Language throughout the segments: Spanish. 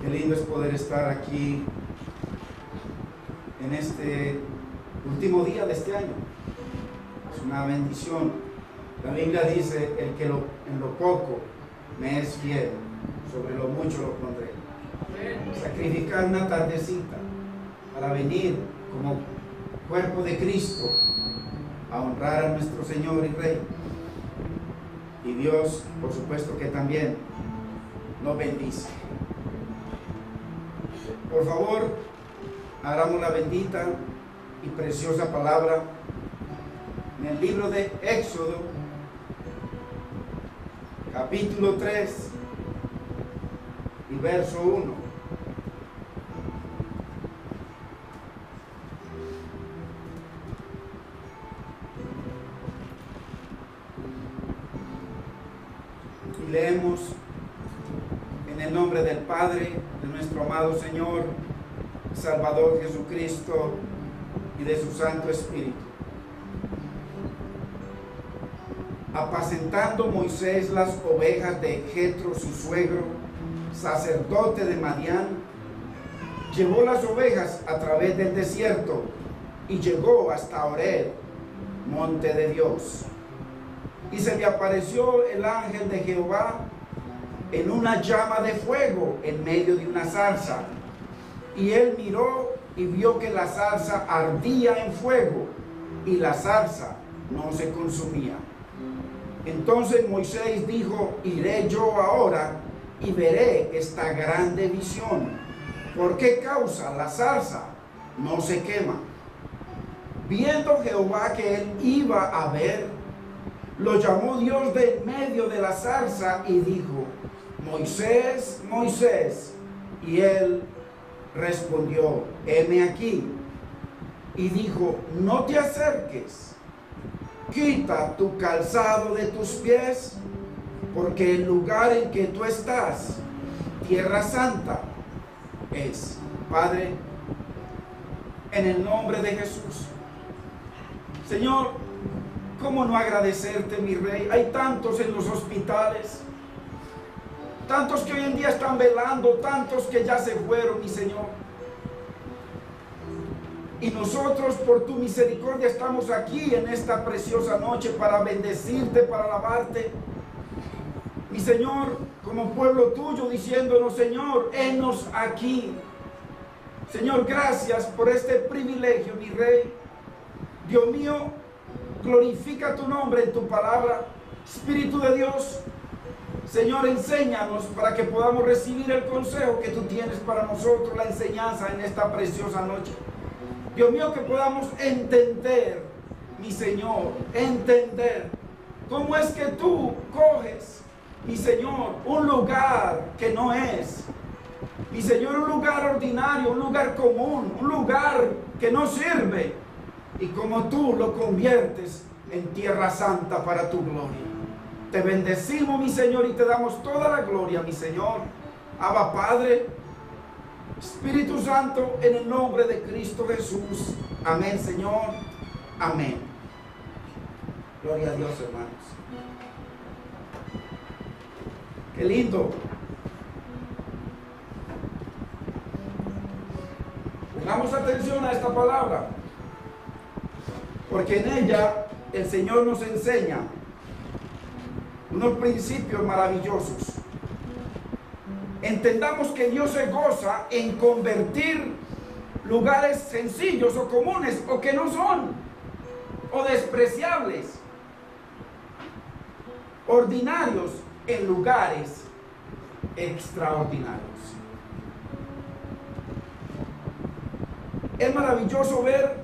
Qué lindo es poder estar aquí en este último día de este año. Es una bendición. La Biblia dice, el que en lo poco me es fiel, sobre lo mucho lo pondré. Sacrificar una tardecita para venir como cuerpo de Cristo a honrar a nuestro Señor y Rey. Y Dios, por supuesto que también nos bendice. Por favor, hagamos la bendita y preciosa palabra en el libro de Éxodo, capítulo 3 y verso 1. Y leemos en el nombre del Padre, de nuestro amado Señor, Salvador Jesucristo y de su Santo Espíritu. Apacentando Moisés las ovejas de Jetro, su suegro, sacerdote de Madián, llevó las ovejas a través del desierto y llegó hasta Horeb, monte de Dios. Y se le apareció el ángel de Jehová en una llama de fuego en medio de una zarza. Y él miró y vio que la zarza ardía en fuego y la zarza no se consumía. Entonces Moisés dijo: iré yo ahora y veré esta grande visión. ¿Por qué causa la zarza no se quema? Viendo Jehová que él iba a ver, lo llamó Dios de en medio de la zarza y dijo: Moisés, Moisés. Y él respondió: heme aquí. Y dijo: no te acerques, quita tu calzado de tus pies, porque el lugar en que tú estás, tierra santa es. Padre, en el nombre de Jesús, Señor, ¿cómo no agradecerte, mi Rey? Hay tantos en los hospitales, tantos que hoy en día están velando, tantos que ya se fueron, mi Señor. Y nosotros, por tu misericordia, estamos aquí en esta preciosa noche para bendecirte, para alabarte, mi Señor, como pueblo tuyo, diciéndonos: Señor, henos aquí. Señor, gracias por este privilegio, mi Rey. Dios mío, glorifica tu nombre en tu palabra. Espíritu de Dios, Señor, enséñanos para que podamos recibir el consejo que tú tienes para nosotros, la enseñanza en esta preciosa noche. Dios mío, que podamos entender, mi Señor, entender cómo es que tú coges, mi Señor, un lugar que no es, mi Señor, un lugar ordinario, un lugar común, un lugar que no sirve, y como tú lo conviertes en tierra santa para tu gloria. Te bendecimos, mi Señor, y te damos toda la gloria, mi Señor. Abba, Padre, Espíritu Santo, en el nombre de Cristo Jesús. Amén, Señor. Amén. Gloria a Dios, hermanos. Qué lindo. Pongamos atención a esta palabra, porque en ella el Señor nos enseña unos principios maravillosos. Entendamos que Dios se goza en convertir lugares sencillos o comunes o que no son, o despreciables, ordinarios, en lugares extraordinarios. Es maravilloso ver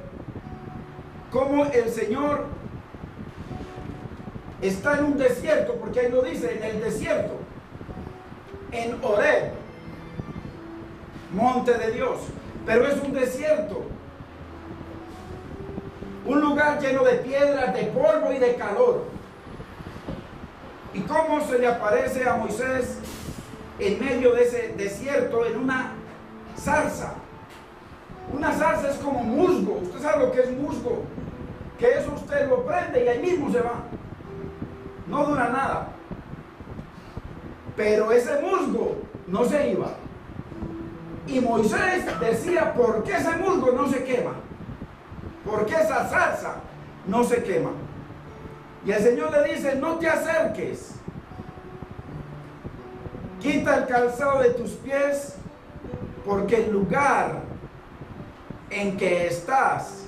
cómo el Señor está en un desierto, porque ahí lo dice, en el desierto, en Horeb, monte de Dios, pero es un desierto, un lugar lleno de piedras, de polvo y de calor. ¿Y cómo se le aparece a Moisés en medio de ese desierto en una zarza? Una zarza es como musgo. Usted sabe lo que es musgo, que eso usted lo prende y ahí mismo se va, no dura nada. Pero ese musgo no se iba. Y Moisés decía, ¿por qué ese musgo no se quema? ¿Por qué esa zarza no se quema? Y el Señor le dice, no te acerques. Quita el calzado de tus pies, porque el lugar en que estás,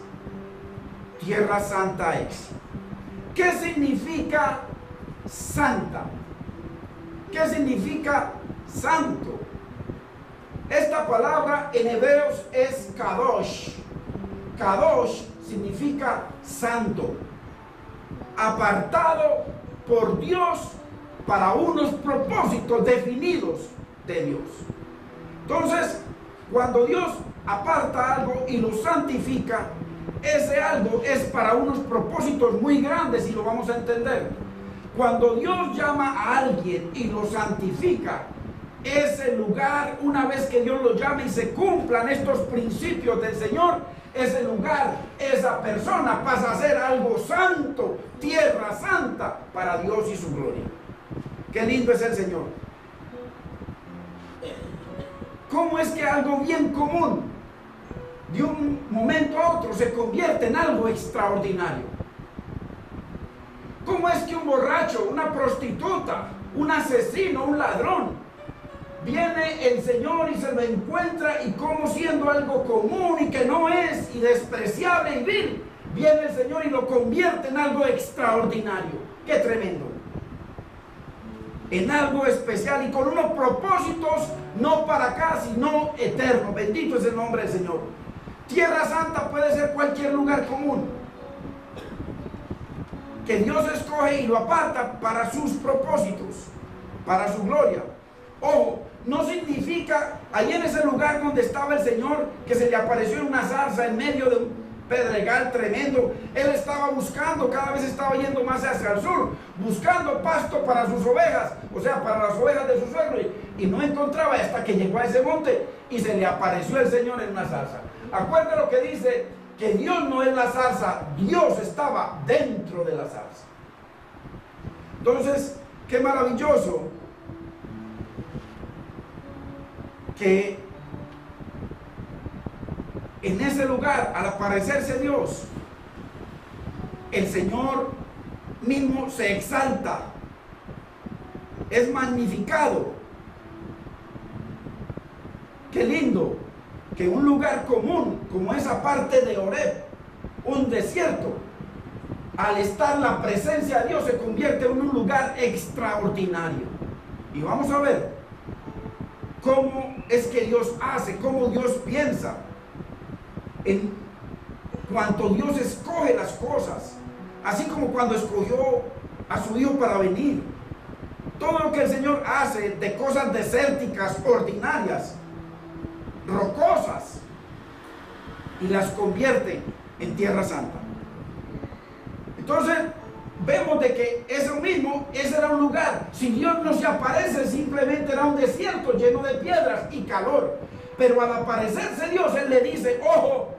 tierra santa es. ¿Qué significa santa? ¿Qué significa santo? Esta palabra en hebreos es kadosh. Kadosh significa santo, apartado por Dios para unos propósitos definidos de Dios. Entonces, cuando Dios aparta algo y lo santifica, ese algo es para unos propósitos muy grandes y lo vamos a entender. Cuando Dios llama a alguien y lo santifica, ese lugar, una vez que Dios lo llame y se cumplan estos principios del Señor, ese lugar, esa persona pasa a ser algo santo, tierra santa para Dios y su gloria. Qué lindo es el Señor. ¿Cómo es que algo bien común de un momento a otro se convierte en algo extraordinario? ¿Cómo es que un borracho, una prostituta, un asesino, un ladrón, viene el Señor y se lo encuentra, y como siendo algo común y que no es, y despreciable y vil, viene el Señor y lo convierte en algo extraordinario? ¡Qué tremendo! En algo especial y con unos propósitos no para acá, sino eternos. Bendito es el nombre del Señor. Tierra Santa puede ser cualquier lugar común que Dios escoge y lo aparta para sus propósitos, para su gloria. Ojo, no significa allí en ese lugar donde estaba el Señor que se le apareció en una zarza en medio de un pedregal tremendo. Él estaba buscando, cada vez estaba yendo más hacia el sur, buscando pasto para sus ovejas, o sea, para las ovejas de su suegro, y no encontraba hasta que llegó a ese monte y se le apareció el Señor en una zarza. Acuérdate lo que dice, que Dios no es la zarza, Dios estaba dentro de la zarza. Entonces, qué maravilloso que en ese lugar, al aparecerse Dios, el Señor mismo se exalta, es magnificado. Qué lindo que un lugar común como esa parte de Horeb, un desierto, al estar la presencia de Dios se convierte en un lugar extraordinario. Y vamos a ver cómo es que Dios hace, cómo Dios piensa, en cuanto Dios escoge las cosas, así como cuando escogió a su Hijo para venir. Todo lo que el Señor hace de cosas desérticas, ordinarias, rocosas, y las convierte en tierra santa. Entonces vemos de que eso mismo, ese era un lugar. Si Dios no se aparece, simplemente era un desierto lleno de piedras y calor. Pero al aparecerse Dios, Él le dice, ojo,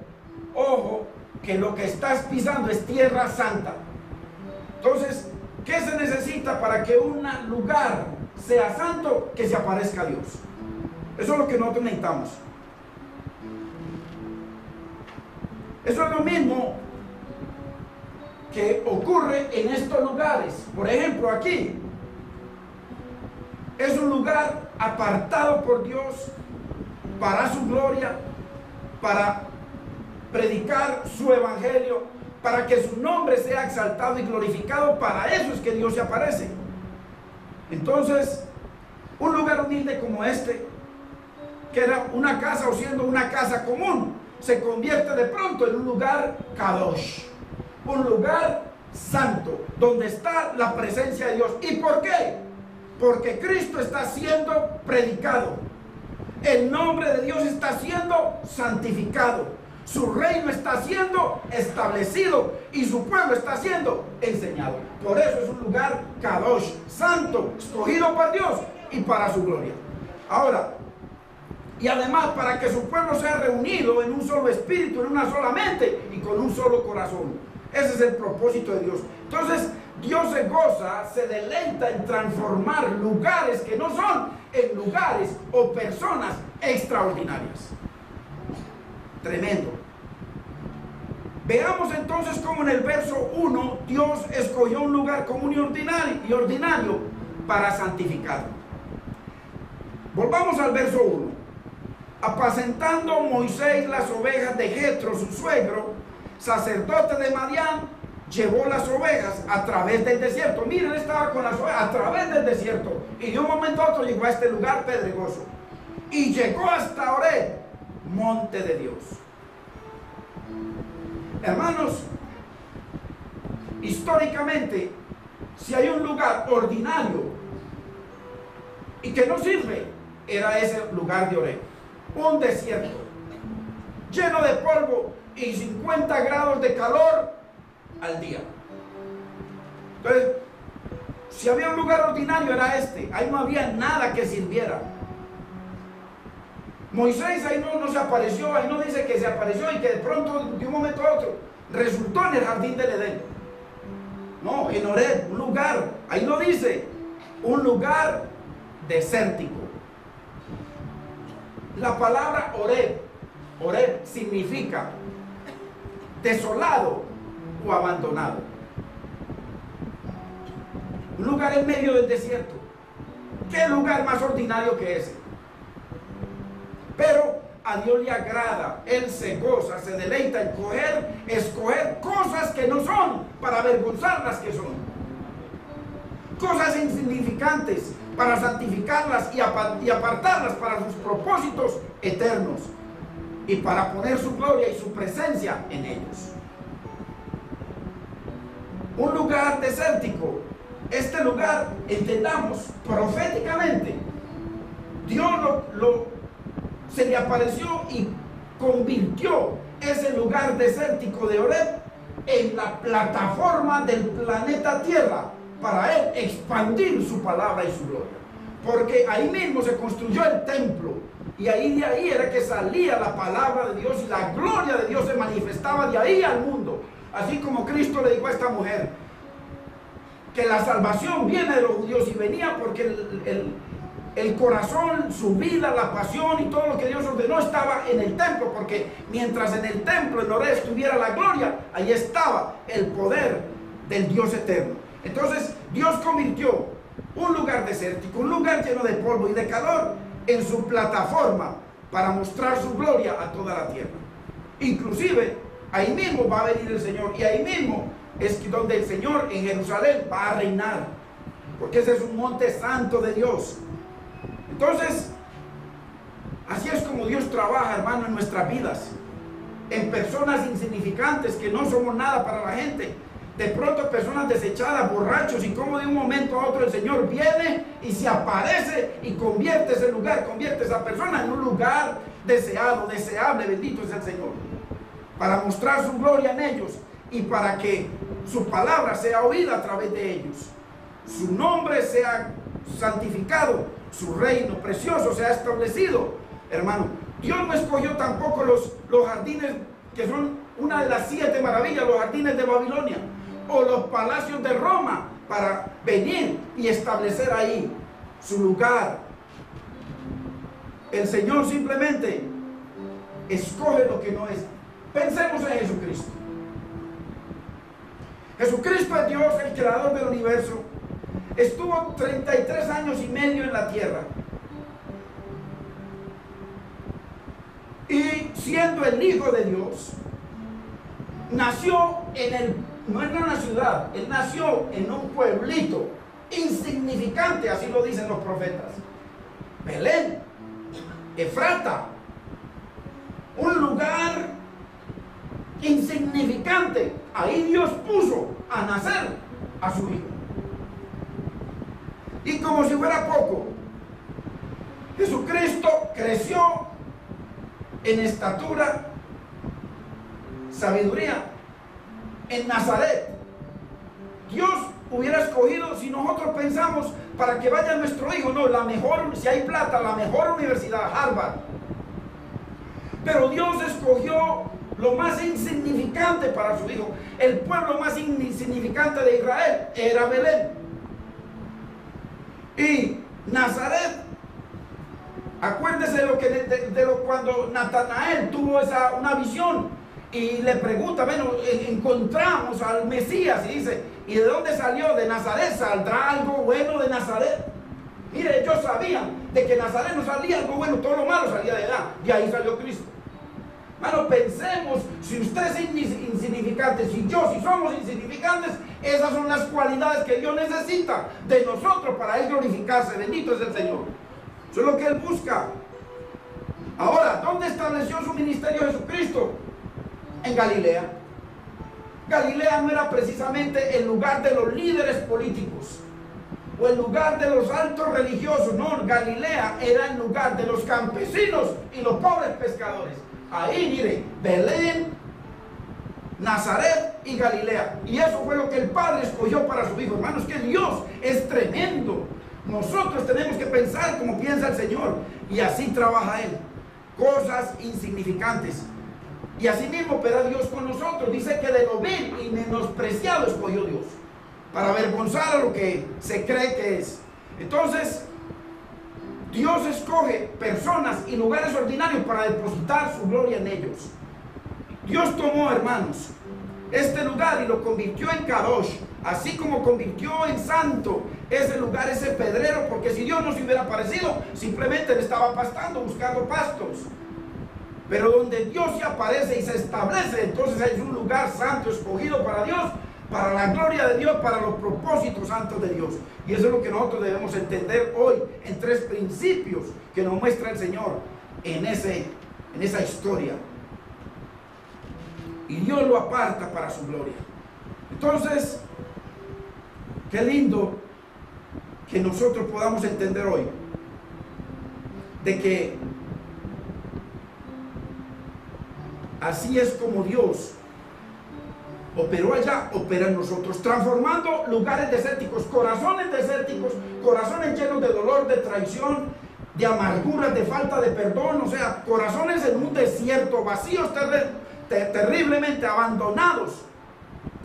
ojo, que lo que estás pisando es tierra santa. Entonces, ¿qué se necesita para que un lugar sea santo? Que se aparezca Dios. Eso es lo que nosotros necesitamos. Eso es lo mismo que ocurre en estos lugares. Por ejemplo, aquí es un lugar apartado por Dios para su gloria, para predicar su evangelio, para que su nombre sea exaltado y glorificado. Para eso es que Dios se aparece. Entonces, un lugar humilde como este, que era una casa o siendo una casa común, se convierte de pronto en un lugar kadosh, un lugar santo, donde está la presencia de Dios. ¿Y por qué? Porque Cristo está siendo predicado, el nombre de Dios está siendo santificado, su reino está siendo establecido y su pueblo está siendo enseñado. Por eso es un lugar kadosh, santo, escogido por Dios y para su gloria. Ahora, y además para que su pueblo sea reunido en un solo espíritu, en una sola mente y con un solo corazón. Ese es el propósito de Dios. Entonces Dios se goza, se deleita en transformar lugares que no son en lugares o personas extraordinarias. Tremendo. Veamos entonces cómo en el verso 1 Dios escogió un lugar común y ordinario para santificarlo. Volvamos al verso 1. Apacentando Moisés las ovejas de Jetro, su suegro, sacerdote de Madián, llevó las ovejas a través del desierto. Miren, él estaba con las ovejas a través del desierto. Y de un momento a otro llegó a este lugar pedregoso. Y llegó hasta Horeb, monte de Dios. Hermanos, históricamente, si hay un lugar ordinario y que no sirve, era ese lugar de Horeb. Un desierto, lleno de polvo y 50 grados de calor al día. Entonces, si había un lugar ordinario era este. Ahí no había nada que sirviera. Moisés ahí no se apareció, ahí no dice que se apareció y que de pronto de un momento a otro resultó en el jardín del Edén. No, en Horeb, un lugar, ahí no dice, un lugar desértico. La palabra Horeb significa desolado o abandonado. Un lugar en medio del desierto. ¿Qué lugar más ordinario que ese? Pero a Dios le agrada, Él se goza, se deleita en escoger cosas que no son para avergonzar las que son. Cosas insignificantes para santificarlas y apartarlas para sus propósitos eternos y para poner su gloria y su presencia en ellos. Un lugar desértico. Este lugar, entendamos, proféticamente, Dios se le apareció y convirtió ese lugar desértico de Horeb en la plataforma del planeta Tierra para Él expandir su palabra y su gloria. Porque ahí mismo se construyó el templo y ahí de ahí era que salía la palabra de Dios y la gloria de Dios se manifestaba de ahí al mundo. Así como Cristo le dijo a esta mujer que la salvación viene de los judíos y venía porque el corazón, su vida, la pasión y todo lo que Dios ordenó estaba en el templo, porque mientras en el templo, en Horeb, estuviera la gloria, ahí estaba el poder del Dios eterno. Entonces Dios convirtió un lugar desértico, un lugar lleno de polvo y de calor, en su plataforma para mostrar su gloria a toda la tierra. Inclusive ahí mismo va a venir el Señor y ahí mismo es donde el Señor en Jerusalén va a reinar, porque ese es un monte santo de Dios. Entonces, así es como Dios trabaja, hermano, en nuestras vidas, en personas insignificantes que no somos nada para la gente, de pronto personas desechadas, borrachos, y como de un momento a otro el Señor viene y se aparece y convierte ese lugar, convierte a esa persona en un lugar deseado, deseable, bendito es el Señor, para mostrar su gloria en ellos y para que su palabra sea oída a través de ellos, su nombre sea santificado, su reino precioso sea establecido. Hermano, Dios no escogió tampoco los jardines que son una de las 7 maravillas, los jardines de Babilonia o los palacios de Roma, para venir y establecer ahí su lugar. El Señor simplemente escoge lo que no es. Pensemos en Jesucristo. Jesucristo es Dios, el creador del universo. Estuvo 33 años y medio en la tierra. Y siendo el Hijo de Dios, nació no en una ciudad, Él nació en un pueblito insignificante, así lo dicen los profetas. Belén, Efrata, un lugar insignificante. Ahí Dios puso a nacer a su Hijo. Y como si fuera poco, Jesucristo creció en estatura, sabiduría, en Nazaret. Dios hubiera escogido, si nosotros pensamos, para que vaya nuestro hijo, no, la mejor, si hay plata, la mejor universidad, Harvard. Pero Dios escogió lo más insignificante para su hijo. El pueblo más insignificante de Israel era Belén. Y Nazaret, Acuérdese cuando Natanael tuvo una visión y le pregunta, bueno, encontramos al Mesías y dice, ¿y de dónde salió? ¿De Nazaret? ¿Saldrá algo bueno de Nazaret? Mire, ellos sabían de que Nazaret no salía algo bueno, todo lo malo salía de allá, y ahí salió Cristo. Hermano, pensemos, si usted es insignificante, si somos insignificantes, esas son las cualidades que Dios necesita de nosotros para Él glorificarse. Bendito es el Señor. Eso es lo que Él busca. Ahora, ¿dónde estableció su ministerio Jesucristo? En Galilea. Galilea no era precisamente el lugar de los líderes políticos o el lugar de los altos religiosos. No, Galilea era el lugar de los campesinos y los pobres pescadores. Ahí, mire, Belén, Nazaret y Galilea. Y eso fue lo que el Padre escogió para su Hijo. Hermanos, que Dios es tremendo. Nosotros tenemos que pensar como piensa el Señor. Y así trabaja Él. Cosas insignificantes. Y así mismo opera Dios con nosotros. Dice que de lo vil y menospreciado escogió Dios, para avergonzar a lo que se cree que es. Entonces, Dios escoge personas y lugares ordinarios para depositar su gloria en ellos. Dios tomó, hermanos, este lugar y lo convirtió en Kadosh, así como convirtió en santo ese lugar, ese pedrero, porque si Dios no se hubiera aparecido, simplemente le estaba pastando, buscando pastos. Pero donde Dios se aparece y se establece, entonces es un lugar santo, escogido para Dios, para la gloria de Dios, para los propósitos santos de Dios. Y eso es lo que nosotros debemos entender hoy en 3 principios que nos muestra el Señor en esa historia. Y Dios lo aparta para su gloria. Entonces, qué lindo que nosotros podamos entender hoy de que así es como Dios operó allá, opera en nosotros, transformando lugares desérticos, corazones llenos de dolor, de traición, de amargura, de falta de perdón, o sea, corazones en un desierto, vacíos, terriblemente abandonados,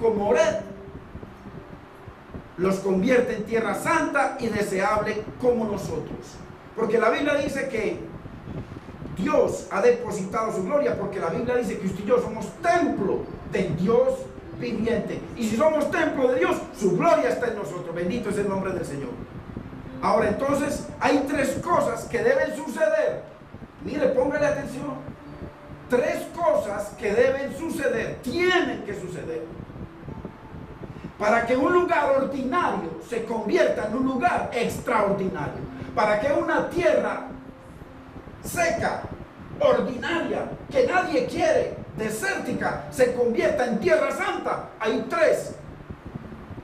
como Oreb, los convierte en tierra santa y deseable como nosotros. Porque la Biblia dice que Dios ha depositado su gloria, porque la Biblia dice que usted y yo somos templo del Dios viviente. Y si somos templo de Dios, su gloria está en nosotros. Bendito es el nombre del Señor. Ahora, entonces, hay 3 cosas que deben suceder. Mire, póngale atención. 3 cosas que deben suceder, tienen que suceder, para que un lugar ordinario se convierta en un lugar extraordinario. Para que una tierra seca, ordinaria, que nadie quiere, desértica, se convierta en tierra santa. Hay 3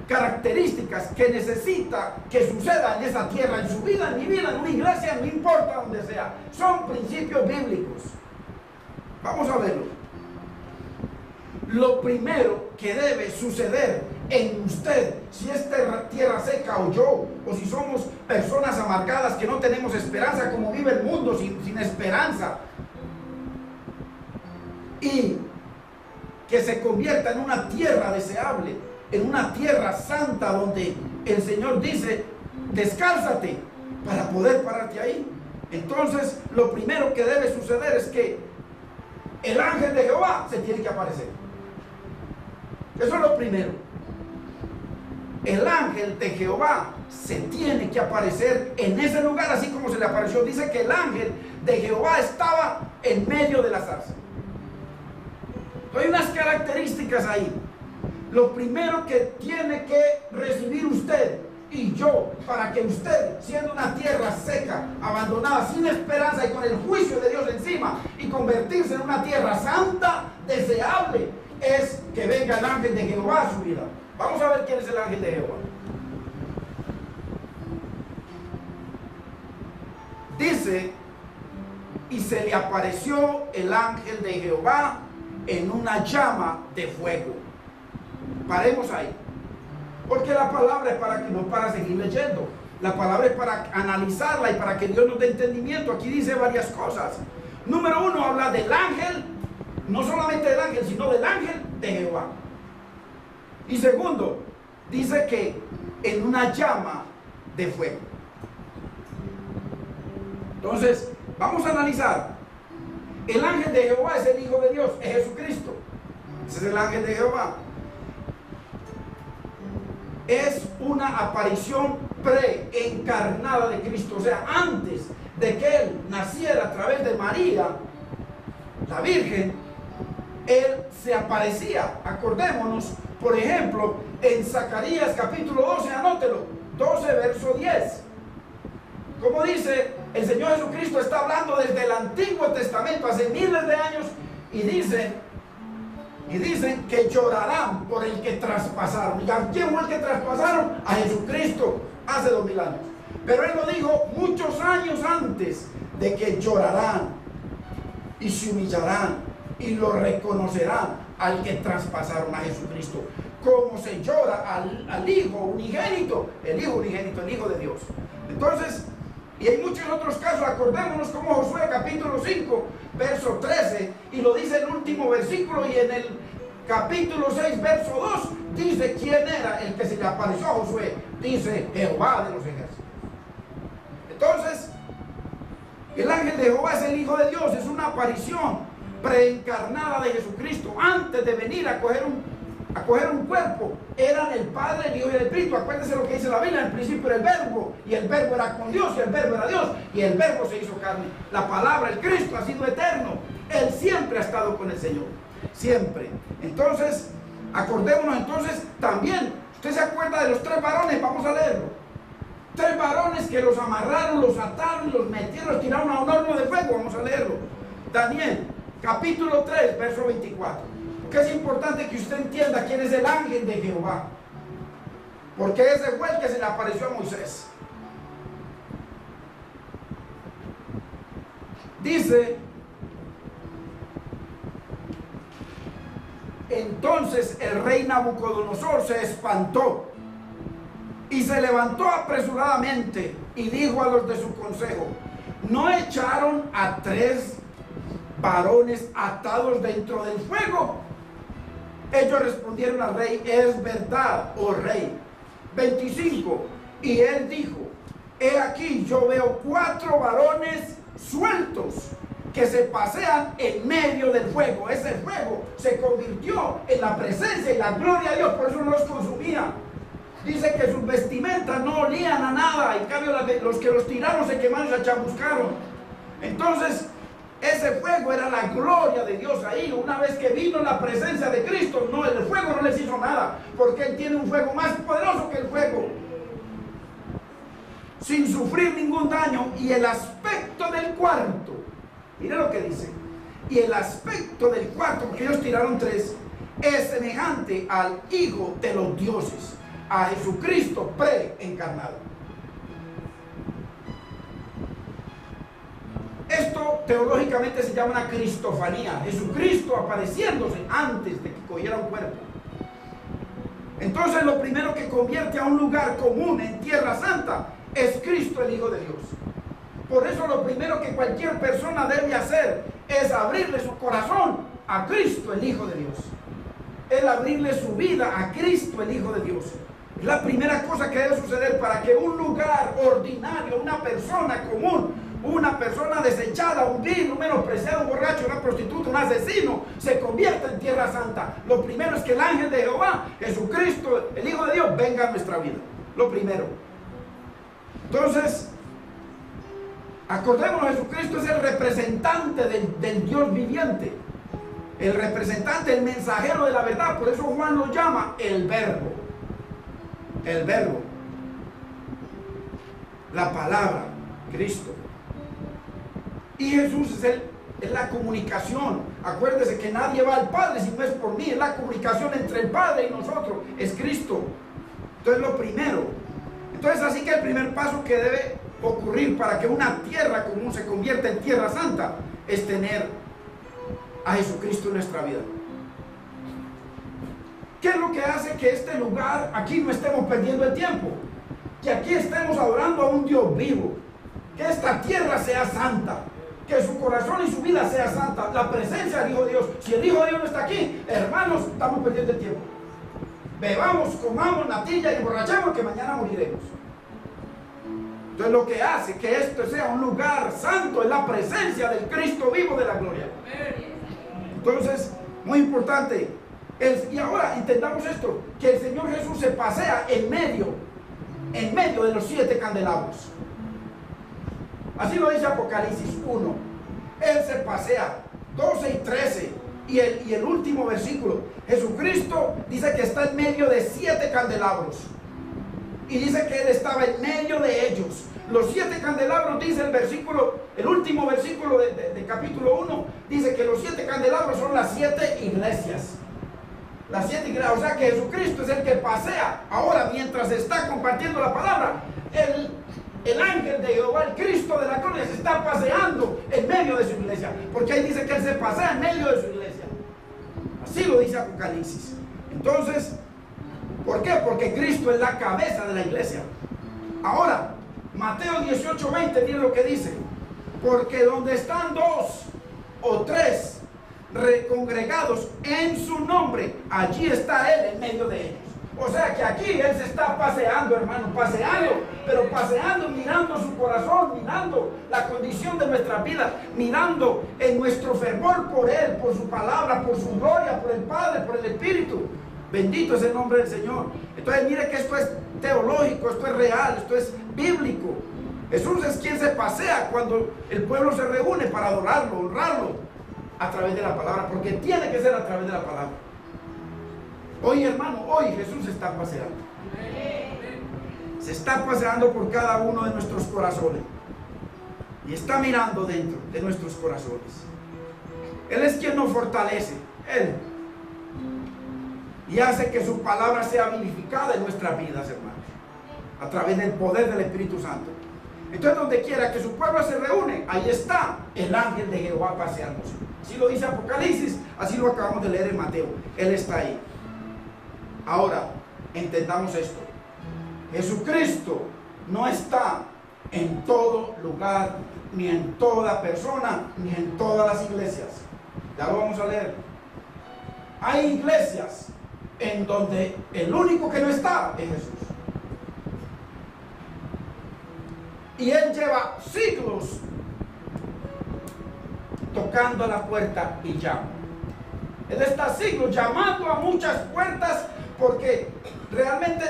características que necesita que suceda en esa tierra, en su vida, en mi vida, en una iglesia, no importa donde sea. Son principios bíblicos. Vamos a verlo. Lo primero que debe suceder en usted, si es tierra seca o yo, o si somos personas amargadas que no tenemos esperanza, como vive el mundo sin esperanza, y que se convierta en una tierra deseable, en una tierra santa, donde el Señor dice, descálzate para poder pararte ahí. Entonces, lo primero que debe suceder es que el ángel de Jehová se tiene que aparecer. Eso es lo primero. El ángel de Jehová se tiene que aparecer en ese lugar, así como se le apareció. Dice que el ángel de Jehová estaba en medio de la zarza. Hay unas características ahí. Lo primero que tiene que recibir usted y yo, para que usted, siendo una tierra seca, abandonada, sin esperanza y con el juicio de Dios encima, y convertirse en una tierra santa, deseable, es que venga el ángel de Jehová a su vida. Vamos a ver quién es el ángel de Jehová. Dice, y se le apareció el ángel de Jehová en una llama de fuego. Paremos ahí, porque la palabra es para seguir leyendo. La palabra es para analizarla y para que Dios nos dé entendimiento. Aquí dice varias cosas. Número 1, habla del ángel, no solamente del ángel, sino del ángel de Jehová. Y segundo, dice que en una llama de fuego. Entonces, Vamos a analizar. El ángel de Jehová es el Hijo de Dios, es Jesucristo. Ese es el ángel de Jehová. Es una aparición preencarnada de Cristo. O sea, antes de que Él naciera a través de María, la Virgen, Él se aparecía. Acordémonos, por ejemplo, en Zacarías capítulo 12, anótelo, 12 verso 10. Como dice, el Señor Jesucristo está hablando desde el Antiguo Testamento, hace miles de años, y dicen que llorarán por el que traspasaron. ¿Y a quién fue el que traspasaron? A Jesucristo, hace 2000 años. Pero Él lo dijo muchos años antes de que llorarán y se humillarán y lo reconocerán al que traspasaron a Jesucristo. Como se llora al Hijo unigénito, el Hijo unigénito, el Hijo de Dios. Entonces, y hay muchos otros casos. Acordémonos como Josué capítulo 5 verso 13, y lo dice el último versículo, y en el capítulo 6 verso 2 dice quién era el que se le apareció a Josué. Dice Jehová de los ejércitos. Entonces, el ángel de Jehová es el Hijo de Dios, es una aparición preencarnada de Jesucristo. Antes de venir a coger un cuerpo, eran el Padre, el Hijo y el Espíritu. Acuérdense lo que dice la Biblia: en el principio era el Verbo, y el Verbo era con Dios, y el Verbo era Dios, y el Verbo se hizo carne. La palabra, el Cristo, ha sido eterno. Él siempre ha estado con el Señor, siempre. Entonces, acordémonos entonces también, usted se acuerda de los 3 varones, vamos a leerlo. 3 varones que los amarraron, los ataron, los metieron, los tiraron a un horno de fuego. Vamos a leerlo. Daniel capítulo 3 verso 24. Que es importante que usted entienda quién es el ángel de Jehová, porque ese fue el que se le apareció a Moisés. Dice: entonces el rey Nabucodonosor se espantó y se levantó apresuradamente y dijo a los de su consejo: ¿no echaron a 3 varones atados dentro del fuego? Ellos respondieron al rey: es verdad, oh rey. 25. Y él dijo: he aquí, yo veo 4 varones sueltos que se pasean en medio del fuego. Ese fuego se convirtió en la presencia y la gloria de Dios, por eso no los consumía. Dice que sus vestimentas no olían a nada, en cambio los que los tiraron se quemaron y se chamuscaron. Entonces, ese fuego era la gloria de Dios ahí. Una vez que vino la presencia de Cristo, no, el fuego no les hizo nada, porque Él tiene un fuego más poderoso que el fuego, sin sufrir ningún daño. Y el aspecto del cuarto, mire lo que dice: y el aspecto del cuarto, porque ellos tiraron 3, es semejante al Hijo de los dioses, a Jesucristo preencarnado. Esto teológicamente se llama una cristofanía, Jesucristo apareciéndose antes de que cogiera un cuerpo. Entonces, lo primero que convierte a un lugar común en Tierra Santa es Cristo, el Hijo de Dios. Por eso lo primero que cualquier persona debe hacer es abrirle su corazón a Cristo, el Hijo de Dios. Es abrirle su vida a Cristo, el Hijo de Dios. Es la primera cosa que debe suceder para que un lugar ordinario, una persona común, una persona desechada, un vil, un menospreciado, un borracho, una prostituta, un asesino, se convierta en Tierra Santa. Lo primero es que el ángel de Jehová, Jesucristo, el Hijo de Dios, venga a nuestra vida. Lo primero. Entonces, acordémonos, Jesucristo es el representante del Dios viviente, el representante, el mensajero de la verdad. Por eso Juan lo llama el Verbo. El Verbo, la palabra, Cristo. Y Jesús es la comunicación. Acuérdese que nadie va al Padre si no es por mí. Es la comunicación entre el Padre y nosotros, es Cristo. Entonces, lo primero. Entonces, así que el primer paso que debe ocurrir para que una tierra común se convierta en Tierra Santa es tener a Jesucristo en nuestra vida. ¿Qué es lo que hace que este lugar, aquí no estemos perdiendo el tiempo? Que aquí estemos adorando a un Dios vivo. Que esta tierra sea santa. Que su corazón y su vida sea santa. La presencia del Hijo de Dios. Si el Hijo de Dios no está aquí, hermanos, estamos perdiendo el tiempo. Bebamos, comamos natilla y emborrachamos, que mañana moriremos. Entonces lo que hace que esto sea un lugar santo es la presencia del Cristo vivo de la gloria. Entonces, muy importante. Y ahora entendamos esto, que el Señor Jesús se pasea en medio de los 7 candelabros. Así lo dice Apocalipsis 1. Él se pasea, 12 y 13. Y el último versículo, Jesucristo dice que está en medio de 7 candelabros. Y dice que Él estaba en medio de ellos. Los 7 candelabros, dice el último versículo de capítulo 1, dice que los 7 candelabros son las 7 iglesias. Las 7 iglesias, o sea que Jesucristo es el que pasea. Ahora, mientras está compartiendo la palabra, el ángel de Jehová, el Cristo de la gloria, se está paseando en medio de su iglesia. Porque ahí dice que Él se pasea en medio de su iglesia. Así lo dice Apocalipsis. Entonces, ¿por qué? Porque Cristo es la cabeza de la iglesia. Ahora, Mateo 18:20 tiene lo que dice: porque donde están 2 o 3 congregados en su nombre, allí está Él en medio de ellos. O sea que aquí Él se está paseando, hermano, pero paseando, mirando su corazón, mirando la condición de nuestra vida, mirando en nuestro fervor por Él, por su palabra, por su gloria, por el Padre, por el Espíritu. Bendito es el nombre del Señor. Entonces mire que esto es teológico, esto es real, esto es bíblico. Jesús es quien se pasea cuando el pueblo se reúne para adorarlo, honrarlo a través de la palabra, porque tiene que ser a través de la palabra. Hoy, hermano, hoy Jesús se está paseando. Se está paseando por cada uno de nuestros corazones y está mirando dentro de nuestros corazones. Él es quien nos fortalece, Él, y hace que su palabra sea vivificada en nuestras vidas, hermanos, a través del poder del Espíritu Santo. Entonces, donde quiera que su pueblo se reúne, ahí está el ángel de Jehová paseándose. Así lo dice Apocalipsis, así lo acabamos de leer en Mateo. Él está ahí. Ahora, entendamos esto. Jesucristo no está en todo lugar, ni en toda persona, ni en todas las iglesias. Ya lo vamos a leer. Hay iglesias en donde el único que no está es Jesús. Y Él lleva siglos tocando a la puerta y llama. Él está siglos llamando a muchas puertas, porque realmente,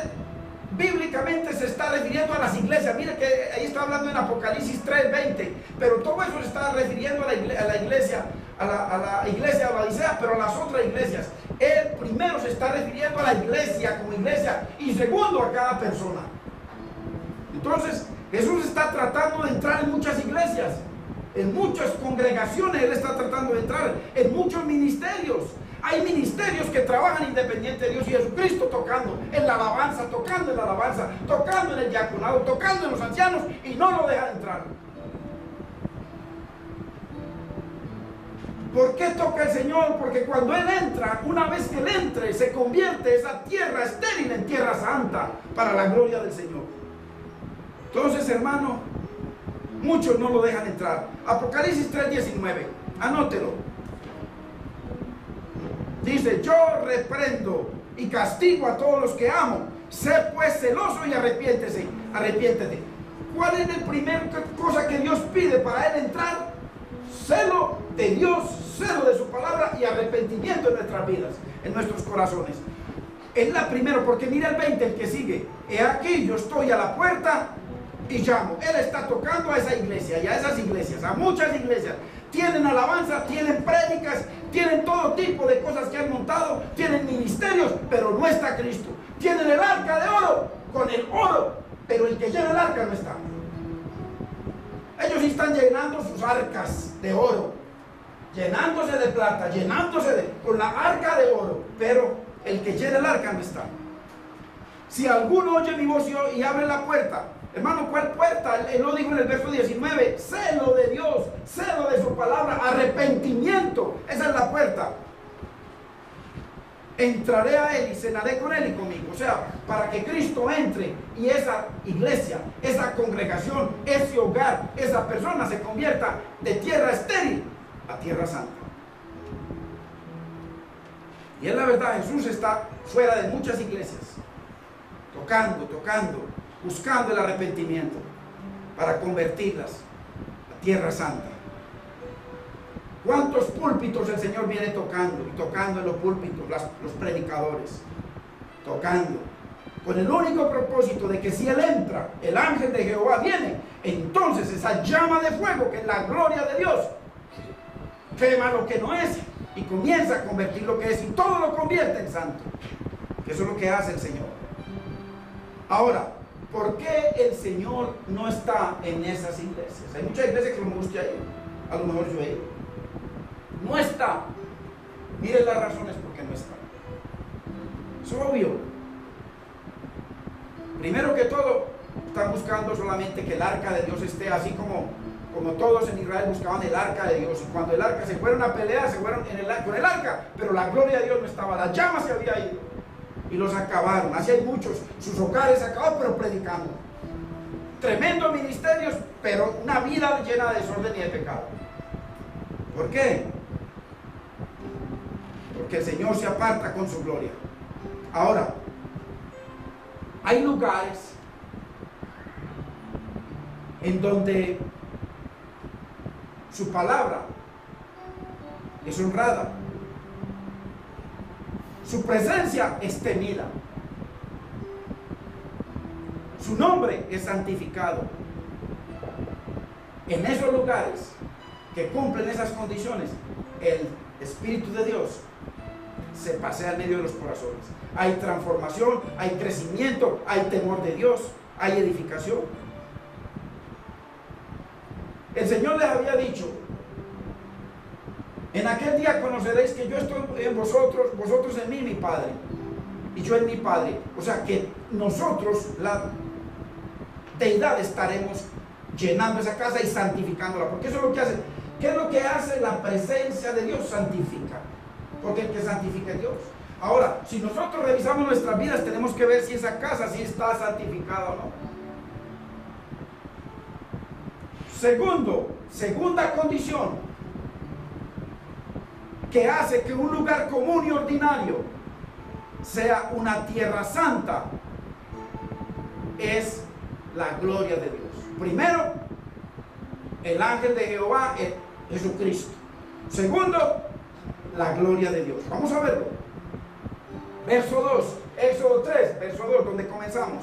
bíblicamente se está refiriendo a las iglesias. Mire que ahí está hablando en Apocalipsis 3:20, pero todo eso se está refiriendo a la iglesia, a la iglesia de la Odisea, pero a las otras iglesias. Él primero se está refiriendo a la iglesia como iglesia, y segundo a cada persona. Entonces, Jesús está tratando de entrar en muchas iglesias, en muchas congregaciones. Él está tratando de entrar en muchos ministerios. Hay ministerios que trabajan independiente de Dios, y Jesucristo tocando en la alabanza, tocando en la alabanza, tocando en el diaconado, tocando en los ancianos, y no lo dejan entrar. ¿Por qué toca el Señor? Porque cuando Él entra, una vez que Él entre, se convierte esa tierra estéril en tierra santa para la gloria del Señor. Entonces, hermano, muchos no lo dejan entrar. Apocalipsis 3:19, anótelo. Dice: yo reprendo y castigo a todos los que amo. Sé pues celoso y arrepiéntete. ¿Cuál es la primera cosa que Dios pide para Él entrar? Celo de Dios, celo de su palabra y arrepentimiento en nuestras vidas, en nuestros corazones. Es la primera, porque mira el 20, el que sigue. He aquí, yo estoy a la puerta y llamo. Él está tocando a esa iglesia y a esas iglesias, a muchas iglesias. Tienen alabanza, tienen prédicas, tienen todo tipo de cosas que han montado, tienen ministerios, pero no está Cristo. Tienen el arca de oro con el oro, pero el que llena el arca no está. Ellos están llenando sus arcas de oro, llenándose de plata, con la arca de oro, pero el que llena el arca no está. Si alguno oye mi voz y abre la puerta, hermano, ¿cuál puerta? Él lo dijo en el verso 19, celo de Dios, celo de su palabra, arrepentimiento, esa es la puerta. Entraré a Él y cenaré con Él y conmigo. O sea, para que Cristo entre y esa iglesia, esa congregación, ese hogar, esa persona se convierta de tierra estéril a tierra santa. Y es la verdad, Jesús está fuera de muchas iglesias, tocando, buscando el arrepentimiento. para convertirlas a tierra santa. ¿Cuántos púlpitos el Señor viene tocando? Y tocando en los púlpitos, los predicadores, tocando, con el único propósito de que si Él entra, el ángel de Jehová viene, entonces esa llama de fuego, que es la gloria de Dios, quema lo que no es y comienza a convertir lo que es, y todo lo convierte en santo. Eso es lo que hace el Señor. Ahora, ¿por qué el Señor no está en esas iglesias? Hay muchas iglesias que no me gusta ir, a lo mejor yo he ido. No está. Miren las razones por qué no está. Es obvio. Primero que todo, están buscando solamente que el arca de Dios esté, así como todos en Israel buscaban el arca de Dios. Y cuando el arca se fueron a pelear, se fueron con el arca, pero la gloria de Dios no estaba, la llama se había ido y los acabaron. Así hay muchos, sus hogares acabados, pero predicando. Tremendos ministerios, pero una vida llena de desorden y de pecado. ¿Por qué? Porque el Señor se aparta con su gloria. Ahora, hay lugares en donde su palabra es honrada, su presencia es temida, su nombre es santificado. En esos lugares que cumplen esas condiciones, el Espíritu de Dios se pasea en medio de los corazones. Hay transformación, hay crecimiento, hay temor de Dios, hay edificación. El Señor les había dicho: en aquel día conoceréis que yo estoy en vosotros, vosotros en mí, mi Padre, y yo en mi Padre. O sea que nosotros, la deidad, estaremos llenando esa casa y santificándola, porque eso es lo que hace. ¿Qué es lo que hace la presencia de Dios? Santifica, porque el que santifica es Dios. Ahora, si nosotros revisamos nuestras vidas, tenemos que ver si esa casa sí está santificada o no. Segunda condición que hace que un lugar común y ordinario sea una tierra santa es la gloria de Dios. Primero, el ángel de Jehová es Jesucristo. Segundo, la gloria de Dios. Vamos a verlo. Verso 2, Éxodo 3, verso 2, donde comenzamos.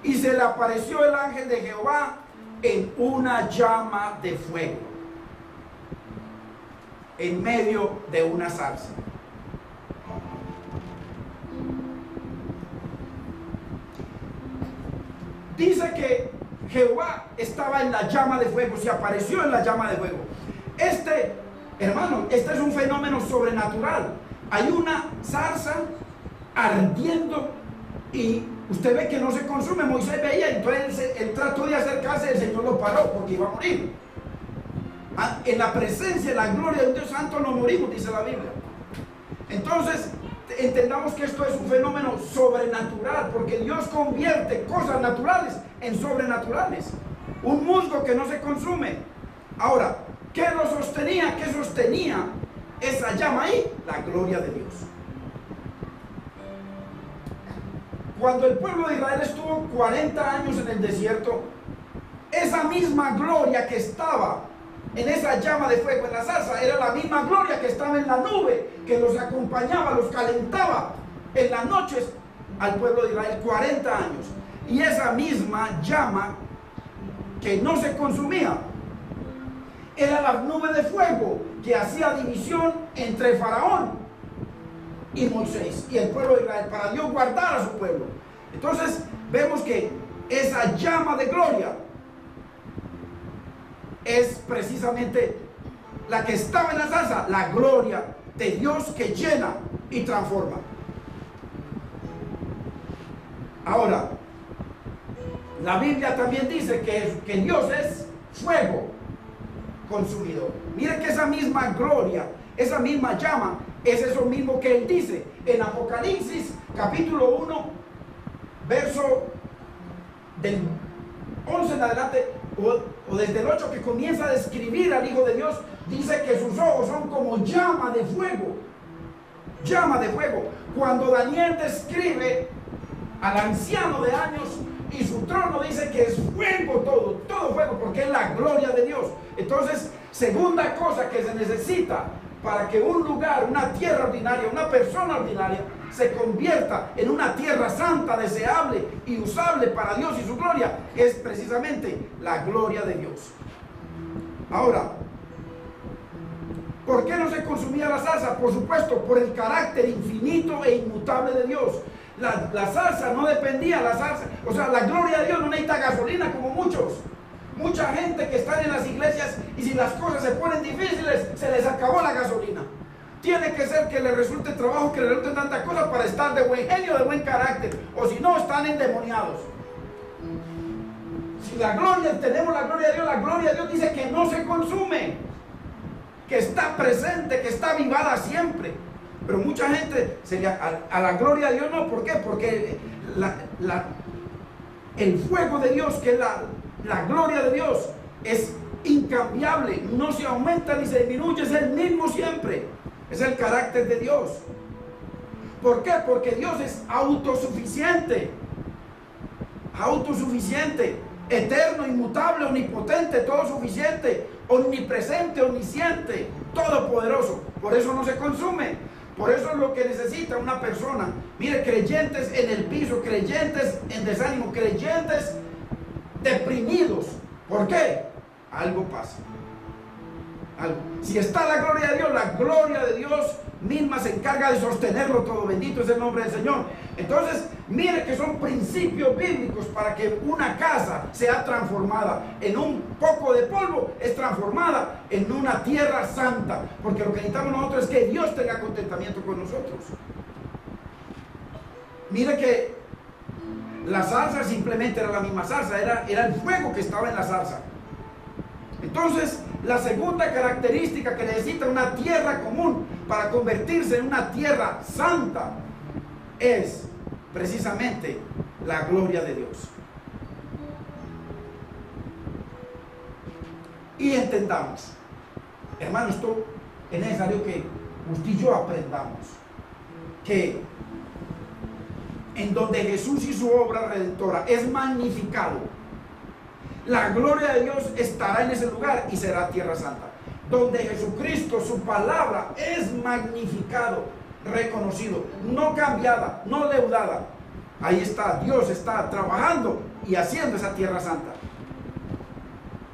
Y se le apareció el ángel de Jehová en una llama de fuego, en medio de una zarza. Dice que Jehová estaba en la llama de fuego, se apareció en la llama de fuego. Hermano, este es un fenómeno sobrenatural. Hay una zarza ardiendo y usted ve que no se consume. Moisés veía, entonces él trató de acercarse, el Señor lo paró porque iba a morir. En la presencia, en la gloria de un Dios santo no morimos, dice la Biblia. Entonces, entendamos que esto es un fenómeno sobrenatural, porque Dios convierte cosas naturales en sobrenaturales. Un musgo que no se consume. Ahora, ¿qué lo sostenía? ¿Qué sostenía esa llama ahí? La gloria de Dios. Cuando el pueblo de Israel estuvo 40 años en el desierto, esa misma gloria que estaba en esa llama de fuego, en la zarza, era la misma gloria que estaba en la nube, que los acompañaba, los calentaba en las noches al pueblo de Israel 40 años. Y esa misma llama que no se consumía era la nube de fuego que hacía división entre Faraón y Moisés y el pueblo de Israel, para Dios guardar a su pueblo. Entonces vemos que esa llama de gloria es precisamente la que estaba en la zarza, la gloria de Dios que llena y transforma. Ahora, la Biblia también dice que Dios es fuego consumidor. Mire que esa misma gloria, esa misma llama, es eso mismo que él dice en Apocalipsis capítulo 1, verso del 11 en adelante, o desde el 8, que comienza a describir al Hijo de Dios. Dice que sus ojos son como llama de fuego llama de fuego. Cuando Daniel describe al anciano de años y su trono, dice que es fuego todo fuego, porque es la gloria de Dios. Entonces, segunda cosa que se necesita para que un lugar, una tierra ordinaria, una persona ordinaria, se convierta en una tierra santa, deseable y usable para Dios y su gloria, es precisamente la gloria de Dios. Ahora, ¿por qué no se consumía la salsa? Por supuesto, por el carácter infinito e inmutable de Dios. La salsa no dependía, o sea, la gloria de Dios no necesita gasolina como mucha gente que está en las iglesias, y si las cosas se ponen difíciles, se les acabó la gasolina. Tiene que ser que le resulte trabajo, que le resulte tanta cosa para estar de buen genio, de buen carácter, o si no, están endemoniados. Si tenemos la gloria de Dios dice que no se consume, que está presente, que está avivada siempre. Pero mucha gente a la gloria de Dios no. ¿Por qué? Porque el fuego de Dios, que es la gloria de Dios, es incambiable, no se aumenta ni se disminuye, es el mismo siempre. Es el carácter de Dios. ¿Por qué? Porque Dios es autosuficiente, eterno, inmutable, omnipotente, todo suficiente, omnipresente, omnisciente, todopoderoso. Por eso no se consume. Por eso es lo que necesita una persona. Mire, creyentes en el piso, creyentes en desánimo, creyentes deprimidos. ¿Por qué? Algo pasa. Si está la gloria de Dios misma se encarga de sostenerlo todo. Bendito es el nombre del Señor. Entonces, mire que son principios bíblicos para que una casa sea transformada en un poco de polvo, es transformada en una tierra santa. Porque lo que necesitamos nosotros es que Dios tenga contentamiento con nosotros. Mire que la salsa simplemente era la misma salsa, era el fuego que estaba en la salsa. Entonces, la segunda característica que necesita una tierra común para convertirse en una tierra santa es precisamente la gloria de Dios. Y entendamos, hermanos, esto es necesario que usted y yo aprendamos que en donde Jesús y su obra redentora es magnificado, la gloria de Dios estará en ese lugar y será tierra santa. Donde Jesucristo, su palabra, es magnificado, reconocido, no cambiada, no leudada. Ahí está, Dios está trabajando y haciendo esa tierra santa.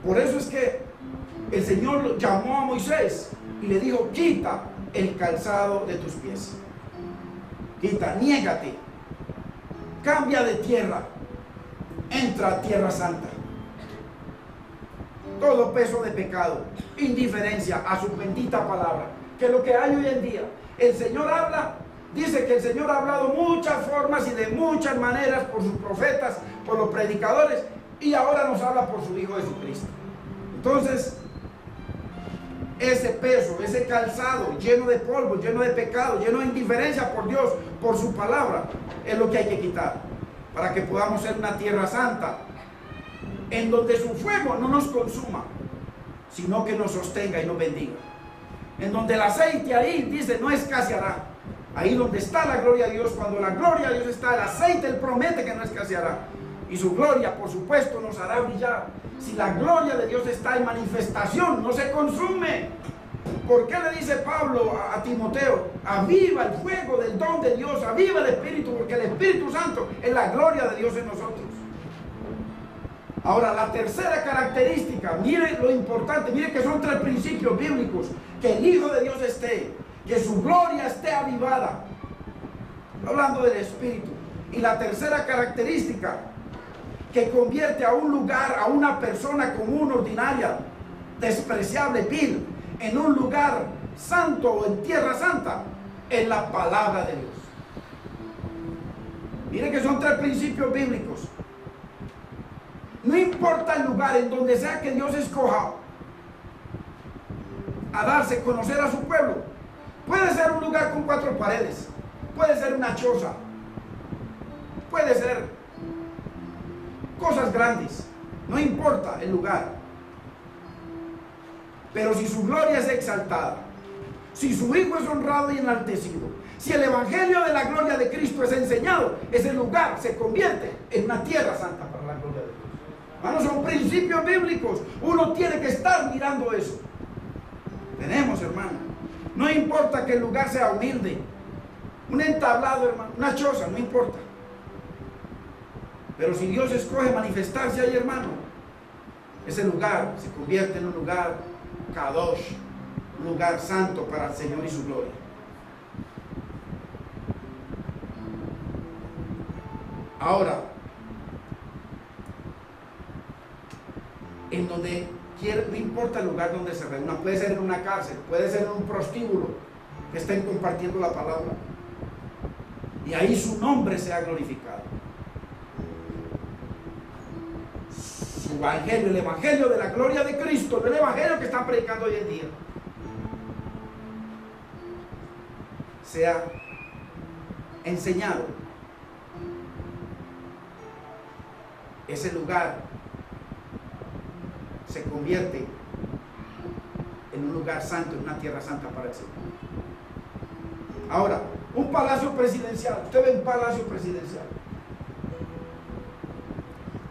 Por eso es que el Señor llamó a Moisés y le dijo: quita el calzado de tus pies. Quita, niégate, cambia de tierra, entra a tierra santa. Todo peso de pecado, indiferencia a su bendita palabra, que es lo que hay hoy en día. El Señor habla, dice que el Señor ha hablado muchas formas y de muchas maneras por sus profetas, por los predicadores, y ahora nos habla por su Hijo Jesucristo. Entonces, ese peso, ese calzado lleno de polvo, lleno de pecado, lleno de indiferencia por Dios, por su palabra, es lo que hay que quitar para que podamos ser una tierra santa, en donde su fuego no nos consuma, sino que nos sostenga y nos bendiga. En donde el aceite ahí, dice, no escaseará. Ahí donde está la gloria de Dios, cuando la gloria de Dios está, el aceite, Él promete que no escaseará. Y su gloria, por supuesto, nos hará brillar. Si la gloria de Dios está en manifestación, no se consume. ¿Por qué le dice Pablo a Timoteo? Aviva el fuego del don de Dios, aviva el Espíritu, porque el Espíritu Santo es la gloria de Dios en nosotros. Ahora, la tercera característica, mire lo importante, mire que son 3 principios bíblicos: que el Hijo de Dios esté, que su gloria esté avivada, hablando del Espíritu. Y la tercera característica, que convierte a un lugar, a una persona común, ordinaria, despreciable, vil, en un lugar santo o en tierra santa, es la palabra de Dios. Mire que son 3 principios bíblicos. No importa el lugar, en donde sea que Dios escoja a darse a conocer a su pueblo. Puede ser un lugar con 4 paredes, puede ser una choza, puede ser cosas grandes, no importa el lugar. Pero si su gloria es exaltada, si su Hijo es honrado y enaltecido, Si el evangelio de la gloria de Cristo es enseñado, ese lugar se convierte en una tierra santa para la gloria de Dios. Hermanos, son principios bíblicos. Uno tiene que estar mirando eso. Tenemos, hermano. No importa que el lugar sea humilde, un entablado, hermano, una choza, no importa. Pero si Dios escoge manifestarse ahí, hermano, ese lugar se convierte en un lugar kadosh, un lugar santo para el Señor y su gloria. Ahora, en donde quiere, no importa el lugar donde se reúna, puede ser en una cárcel, puede ser en un prostíbulo que estén compartiendo la palabra, y ahí su nombre sea glorificado. Su evangelio, el evangelio de la gloria de Cristo, el evangelio que están predicando hoy en día, sea enseñado. Ese lugar se convierte en un lugar santo, en una tierra santa para el Señor. Ahora, un palacio presidencial. Usted ve un palacio presidencial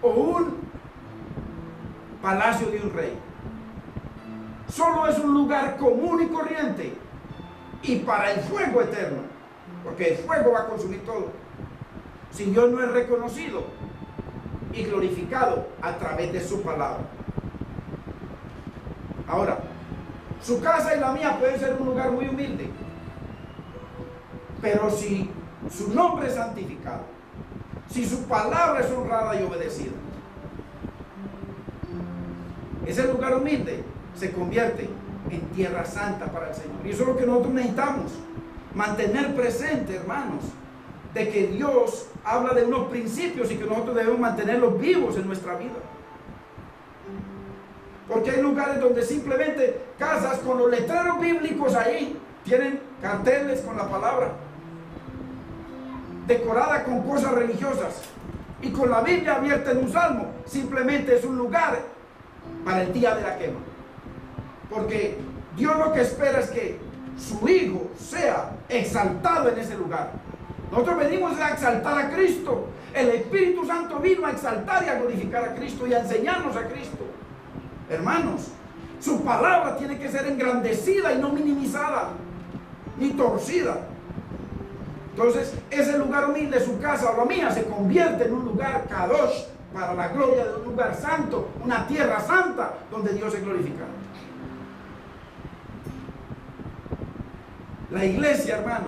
o un palacio de un rey. Solo es un lugar común y corriente y para el fuego eterno, porque el fuego va a consumir todo si Dios no es reconocido y glorificado a través de su palabra. Ahora, su casa y la mía pueden ser un lugar muy humilde, pero si su nombre es santificado, si su palabra es honrada y obedecida, ese lugar humilde se convierte en tierra santa para el Señor. Y eso es lo que nosotros necesitamos, mantener presente, hermanos, de que Dios habla de unos principios y que nosotros debemos mantenerlos vivos en nuestra vida. Porque hay lugares donde simplemente casas con los letreros bíblicos ahí, tienen carteles con la palabra, decorada con cosas religiosas y con la Biblia abierta en un salmo. Simplemente es un lugar para el día de la quema. Porque Dios lo que espera es que su Hijo sea exaltado en ese lugar. Nosotros venimos a exaltar a Cristo. El Espíritu Santo vino a exaltar y a glorificar a Cristo y a enseñarnos a Cristo. Hermanos, su palabra tiene que ser engrandecida y no minimizada ni torcida. Entonces, ese lugar humilde, su casa o la mía, se convierte en un lugar kadosh para la gloria de un lugar santo, una tierra santa donde Dios es glorificado. La iglesia, hermano,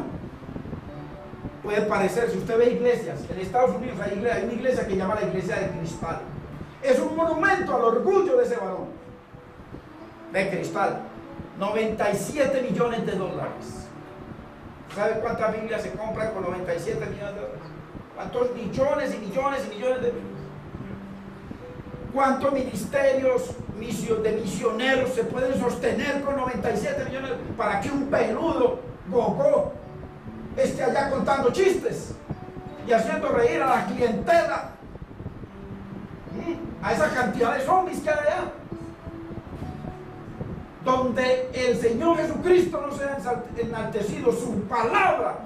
puede parecer, si usted ve iglesias, en Estados Unidos hay una iglesia que se llama la iglesia de cristal. Es un monumento al orgullo de ese varón. De cristal. 97 millones de dólares. ¿Sabe cuántas Biblias se compran con 97 millones de dólares? ¿Cuántos millones y millones y millones de Biblias? ¿Cuántos ministerios de misioneros se pueden sostener con 97 millones para que un peludo gogó esté allá contando chistes y haciendo reír a la clientela, a esa cantidad de zombies que hay allá? Donde el Señor Jesucristo no sea enaltecido, su palabra,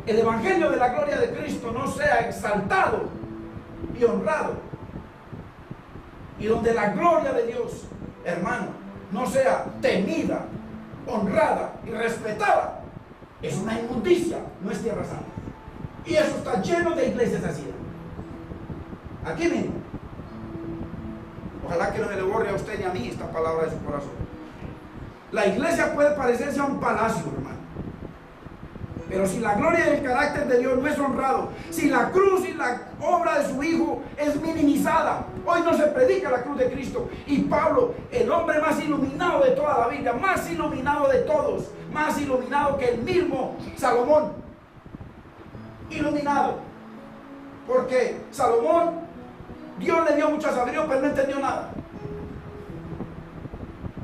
el evangelio de la gloria de Cristo no sea exaltado y honrado, y donde la gloria de Dios, hermano, no sea temida, honrada y respetada, es una inmundicia, no es tierra santa. Y eso está lleno de iglesias así, aquí mismo. Ojalá que no me le borre a usted ni a mí esta palabra de su corazón. La iglesia puede parecerse a un palacio, hermano, pero si la gloria y el carácter de Dios no es honrado, si la cruz y la obra de su Hijo es minimizada, hoy no se predica la cruz de Cristo. Y Pablo, el hombre más iluminado de toda la Biblia, más iluminado de todos, más iluminado que el mismo Salomón, iluminado, porque Salomón, Dios le dio mucha sabiduría, pero no entendió nada.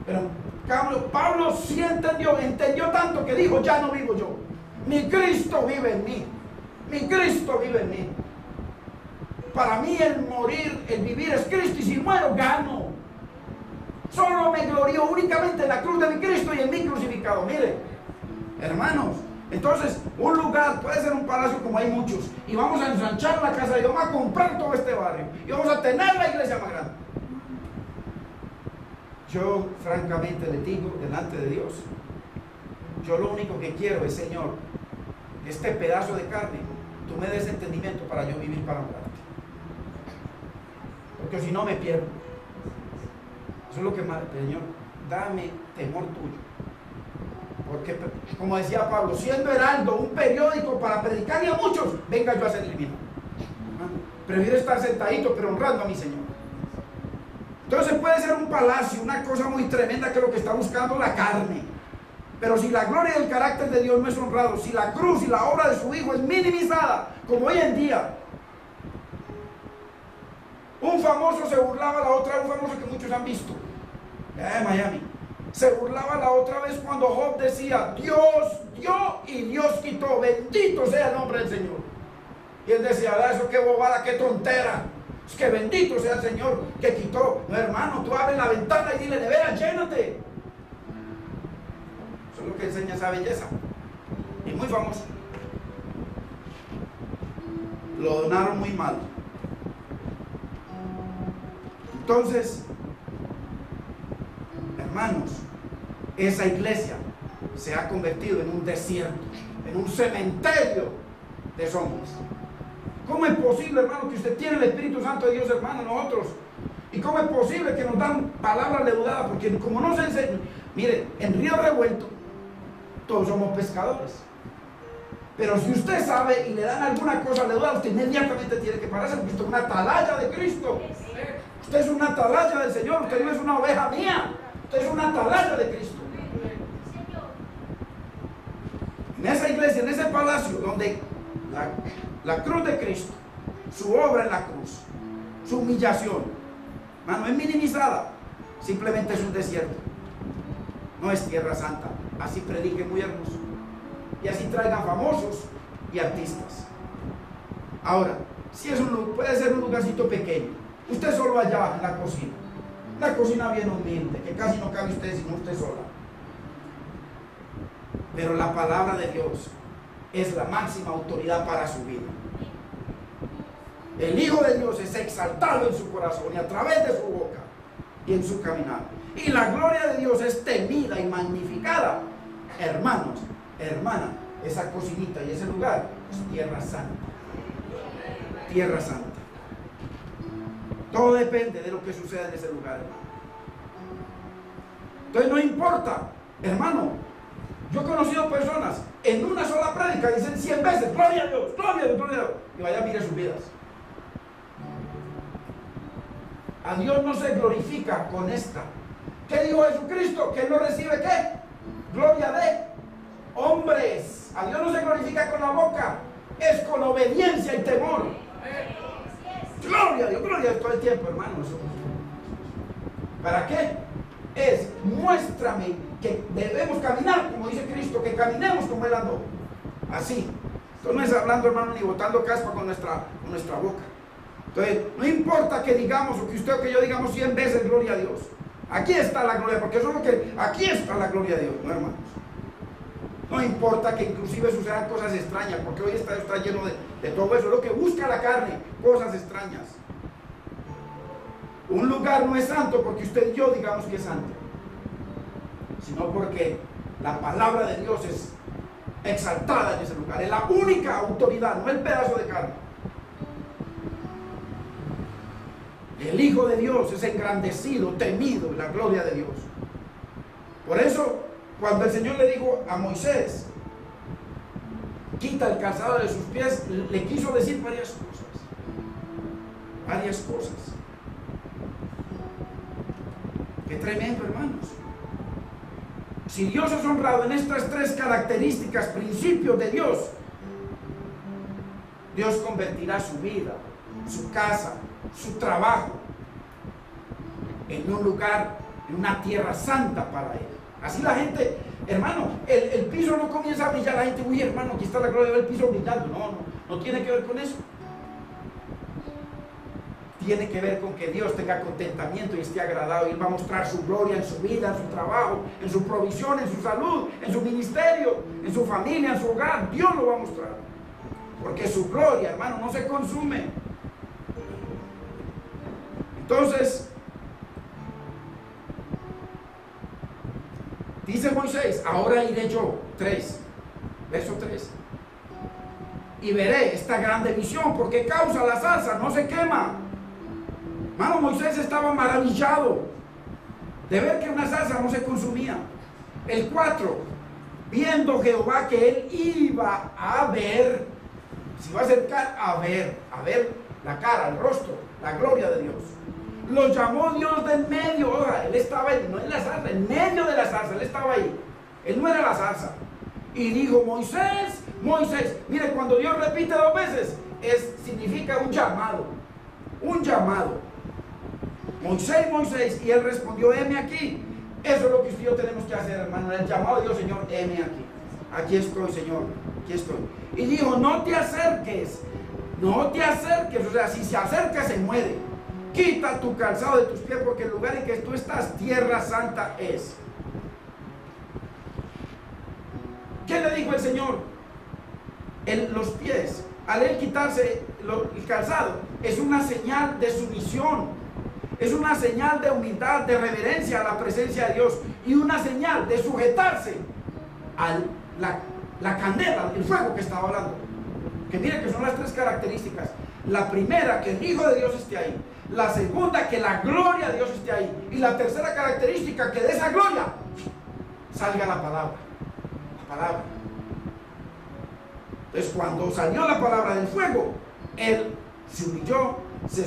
Pero Pablo sí entendió tanto que dijo: ya no vivo yo, mi Cristo vive en mí, mi Cristo vive en mí. Para mí el morir, el vivir es Cristo, y si muero gano. Solo me glorío únicamente en la cruz de mi Cristo y en mi crucificado. Mire, hermanos, Entonces, un lugar puede ser un palacio como hay muchos, y vamos a ensanchar la casa y vamos a comprar todo este barrio y vamos a tener la iglesia más grande. Yo francamente le digo delante de Dios, yo lo único que quiero es, Señor, que este pedazo de carne tú me des entendimiento para yo vivir para honrarte, porque si no me pierdo. Eso es lo que más, Señor, dame temor tuyo. Porque, como decía Pablo, siendo Heraldo un periódico para predicarle a muchos, venga yo a ser el mismo. Prefiero estar sentadito, pero honrando a mi Señor. Entonces puede ser un palacio, una cosa muy tremenda que es lo que está buscando la carne. Pero si la gloria y el carácter de Dios no es honrado, si la cruz y la obra de su Hijo es minimizada, como hoy en día, un famoso se burlaba la otra, un famoso que muchos han visto, de Miami. Se burlaba la otra vez cuando Job decía, Dios dio y Dios quitó, bendito sea el nombre del Señor. Y él decía, eso qué bobada, qué tontera, es que bendito sea el Señor que quitó. No, hermano, tú abres la ventana y dile, de veras, llénate. Eso es lo que enseña esa belleza. Y muy famoso. Lo donaron muy mal. Entonces, hermanos, esa iglesia se ha convertido en un desierto, en un cementerio de zombies. ¿Cómo es posible, hermano, que usted tiene el Espíritu Santo de Dios, hermano, nosotros? ¿Y cómo es posible que nos dan palabras leudadas? Porque como no se enseña, mire, en Río Revuelto todos somos pescadores. Pero si usted sabe y le dan alguna cosa leudada, usted inmediatamente tiene que pararse, porque usted es una atalaya de Cristo. Usted es una atalaya del Señor, usted no es una oveja mía, usted es una atalaya de Cristo. En esa iglesia, en ese palacio, donde la cruz de Cristo, su obra en la cruz, su humillación, no es minimizada, simplemente es un desierto, no es tierra santa. Así prediquen muy hermoso y así traigan famosos y artistas. Ahora, si es puede ser un lugarcito pequeño, usted solo allá en la cocina, una cocina bien humilde, que casi no cabe usted sino usted sola. Pero la palabra de Dios es la máxima autoridad para su vida. El Hijo de Dios es exaltado en su corazón y a través de su boca y en su caminar. Y la gloria de Dios es temida y magnificada. Hermanos, hermana, esa cocinita y ese lugar es tierra santa. Tierra santa. Todo depende de lo que suceda en ese lugar, hermano. Entonces no importa, hermano. Yo he conocido personas en una sola prédica dicen 100 veces, gloria a Dios, gloria a Dios, gloria a Dios. Y vaya, mire sus vidas. A Dios no se glorifica con esta. ¿Qué dijo Jesucristo? Que Él no recibe ¿qué? Gloria de hombres. A Dios no se glorifica con la boca, es con obediencia y temor. Gloria a Dios todo el tiempo, hermanos. ¿Para qué? Es, muéstrame que debemos caminar como dice Cristo, que caminemos como Él andó. Así. Entonces no es hablando, hermano, ni botando caspa con nuestra boca. Entonces, no importa que digamos, o que usted o que yo digamos 100 veces gloria a Dios. Aquí está la gloria, porque eso es lo que, aquí está la gloria de Dios, ¿no, hermanos? No importa que inclusive sucedan cosas extrañas, porque hoy está lleno de todo eso, es lo que busca la carne, cosas extrañas. Un lugar no es santo porque usted y yo digamos que es santo, sino porque la palabra de Dios es exaltada en ese lugar, es la única autoridad, no el pedazo de carne. El Hijo de Dios es engrandecido, temido en la gloria de Dios. Por eso, cuando el Señor le dijo a Moisés, quita el calzado de sus pies, le quiso decir varias cosas. Varias cosas. Qué tremendo, hermanos. Si Dios es honrado en estas tres características, principios de Dios, Dios convertirá su vida, su casa, su trabajo en un lugar, en una tierra santa para Él. Así la gente, hermano, el piso no comienza a brillar, la gente, uy, hermano, aquí está la gloria del piso brillando. No tiene que ver con eso. tiene que ver con que Dios tenga contentamiento y esté agradado, y Él va a mostrar su gloria en su vida, en su trabajo, en su provisión, en su salud, en su ministerio, en su familia, en su hogar. Dios lo va a mostrar, porque su gloria, hermano, no se consume. Entonces, dice Moisés: ahora iré yo, 3, verso 3, y veré esta grande visión, porque causa la zarza no se quema. Hermano, Moisés estaba maravillado de ver que una zarza no se consumía. El 4, viendo Jehová que él iba a ver, se iba a acercar a ver la cara, el rostro, la gloria de Dios. Lo llamó Dios de en medio. Oiga, él estaba no en la zarza, en medio de la zarza, él estaba ahí. Él no era la zarza. Y dijo: Moisés, Moisés. Mire, cuando Dios repite 2 veces, significa un llamado. Un llamado. Moisés, Moisés. Y él respondió: heme aquí. Eso es lo que usted y yo tenemos que hacer, hermano. El llamado de Dios: Señor, heme aquí. Aquí estoy, Señor. Aquí estoy. Y dijo: no te acerques. No te acerques. O sea, si se acerca, se muere. Quita tu calzado de tus pies, porque el lugar en que tú estás, tierra santa es. ¿Qué le dijo el Señor? Los pies, al él quitarse el calzado, es una señal de sumisión, es una señal de humildad, de reverencia a la presencia de Dios, y una señal de sujetarse a la candela, el fuego que estaba hablando. Que mire que son las 3 características. La primera, que el Hijo de Dios esté ahí. La segunda, que la gloria de Dios esté ahí. Y la tercera característica, que de esa gloria salga la palabra. La palabra. Entonces, cuando salió la palabra del fuego, él se humilló, se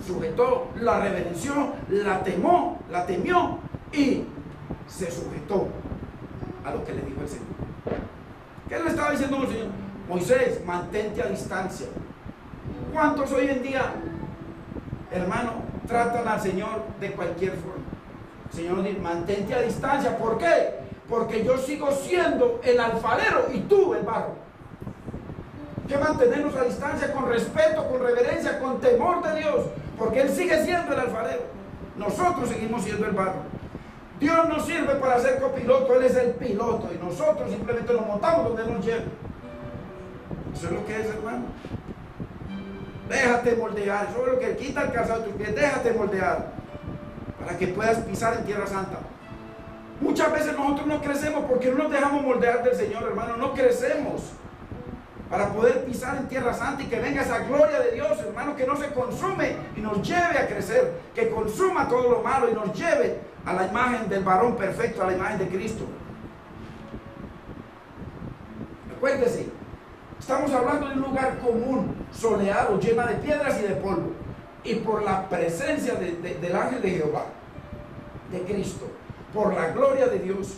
sujetó, la reverenció, la temió y se sujetó a lo que le dijo el Señor. ¿Qué le estaba diciendo el Señor? Moisés, mantente a distancia. ¿Cuántos hoy en día, hermano, tratan al Señor de cualquier forma? El Señor dice: mantente a distancia. ¿Por qué? Porque yo sigo siendo el alfarero y tú el barro. Hay que mantenernos a distancia con respeto, con reverencia, con temor de Dios, porque Él sigue siendo el alfarero. Nosotros seguimos siendo el barro. Dios nos sirve para ser copiloto, Él es el piloto, y nosotros simplemente nos montamos donde Él nos lleve. Eso es lo que es, hermano. Déjate moldear. Eso es lo que quita el calzado de tus pies. Déjate moldear para que puedas pisar en tierra santa. Muchas veces nosotros no crecemos porque no nos dejamos moldear del Señor, hermano. No crecemos para poder pisar en tierra santa y que venga esa gloria de Dios, hermano, que no se consume y nos lleve a crecer, que consuma todo lo malo y nos lleve a la imagen del varón perfecto, a la imagen de Cristo. Acuérdese, estamos hablando de un lugar común, soleado, llena de piedras y de polvo, y por la presencia del ángel de Jehová, de Cristo, por la gloria de Dios